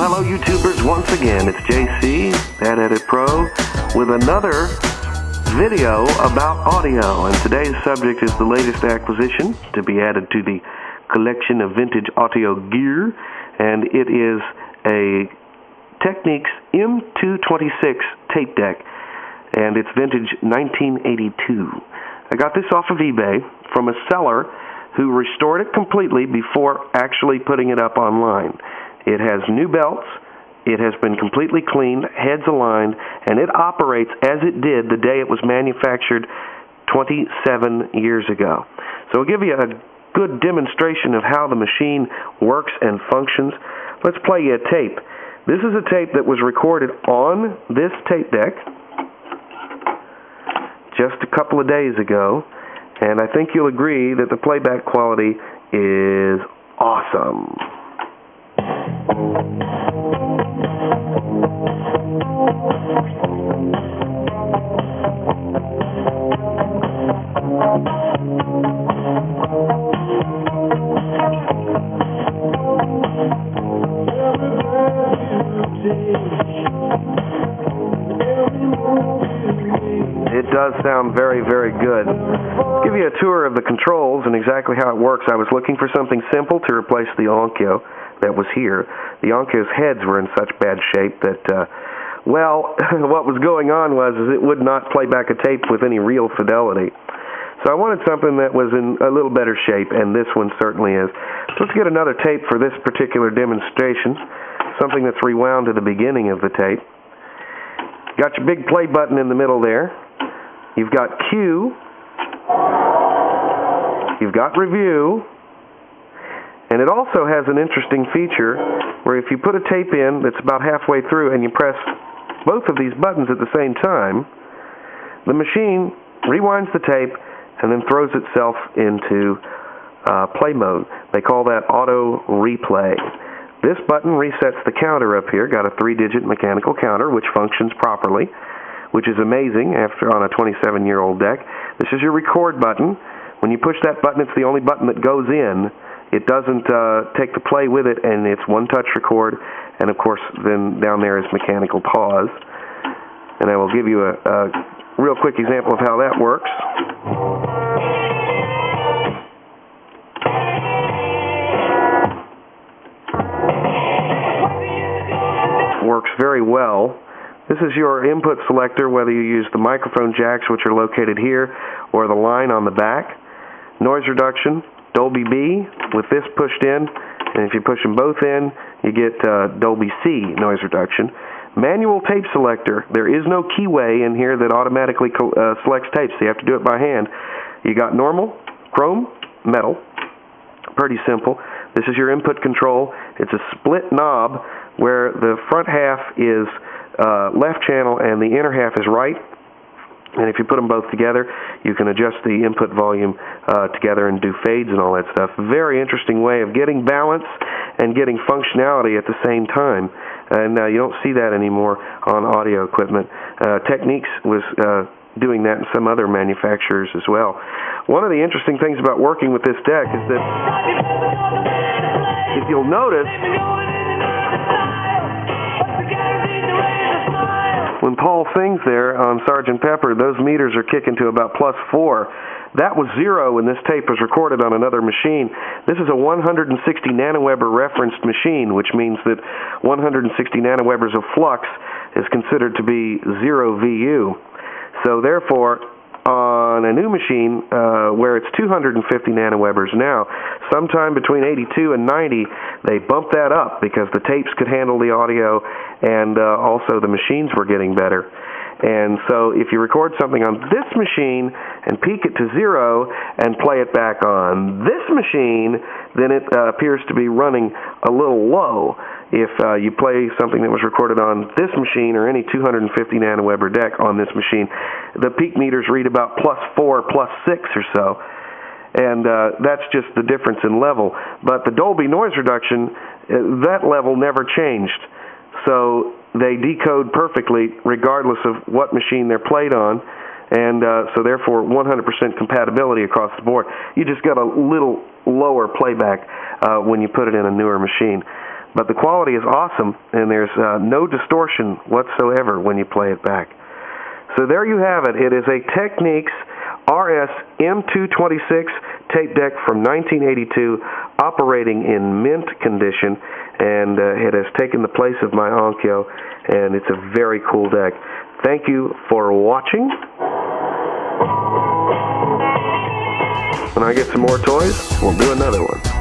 hello YouTubers, once again, it's JC, Bad Edit Pro, with another video about audio, and today's subject is the latest acquisition to be added to the collection of vintage audio gear, and it is a Technics M226 tape deck, and it's vintage 1982. I got this off of eBay from a seller who restored it completely before actually putting it up online. It has new belts, it has been completely cleaned, heads aligned, and it operates as it did the day it was manufactured 27 years ago. So I'll give you a good demonstration of how the machine works and functions. Let's play you a tape. This is a tape that was recorded on this tape deck just a couple of days ago, and I think you'll agree that the playback quality is awesome. It does sound very, very good. I'll give you a tour of the controls and exactly how it works. I was looking for something simple to replace the Onkyo that was here. The Onkyo's heads were in such bad shape that, well, what was going on was it would not play back a tape with any real fidelity. So I wanted something that was in a little better shape, and this one certainly is. So let's get another tape for this particular demonstration, something that's rewound to the beginning of the tape. Got your big play button in the middle there. You've got cue. You've got review. And it also has an interesting feature where if you put a tape in that's about halfway through and you press both of these buttons at the same time, the machine rewinds the tape and then throws itself into play mode. They call that auto replay. This button resets the counter up here. Got a 3-digit mechanical counter which functions properly, which is amazing after on a 27-year-old deck. This is your record button. When you push that button, it's the only button that goes in. It doesn't take the play with it, and it's one-touch record, and of course then down there is mechanical pause. And I will give you a real quick example of how that works. Works very well. This is your input selector, whether you use the microphone jacks, which are located here, or the line on the back. Noise reduction, Dolby B with this pushed in, and if you push them both in, you get Dolby C noise reduction. Manual tape selector. There is no keyway in here that automatically selects tapes, so you have to do it by hand. You got normal, chrome, metal. Pretty simple. This is your input control. It's a split knob where the front half is left channel and the inner half is right. And if you put them both together, you can adjust the input volume together and do fades and all that stuff. Very interesting way of getting balance and getting functionality at the same time. And you don't see that anymore on audio equipment. Technics was doing that in some other manufacturers as well. One of the interesting things about working with this deck is that if you'll notice, when Paul sings there on Sgt. Pepper, those meters are kicking to about +4. That was 0 when this tape was recorded on another machine. This is a 160 nanoweber referenced machine, which means that 160 nanowebers of flux is considered to be 0 VU. So therefore, on a new machine where it's 250 nanowebers now, sometime between 82 and 90, they bumped that up because the tapes could handle the audio, and also the machines were getting better. And so if you record something on this machine and peak it to 0 and play it back on this machine, then it appears to be running a little low. If you play something that was recorded on this machine or any 250 nanoweber deck on this machine, the peak meters read about +4, +6 or so. And that's just the difference in level. But the Dolby noise reduction, that level never changed. So they decode perfectly regardless of what machine they're played on, and so therefore 100% compatibility across the board. You just got a little lower playback when you put it in a newer machine. but the quality is awesome, and there's no distortion whatsoever when you play it back. So there you have it. It is a Technics RS M226 tape deck from 1982, operating in mint condition, and it has taken the place of my Onkyo, and it's a very cool deck. Thank you for watching. When I get some more toys, we'll do another one.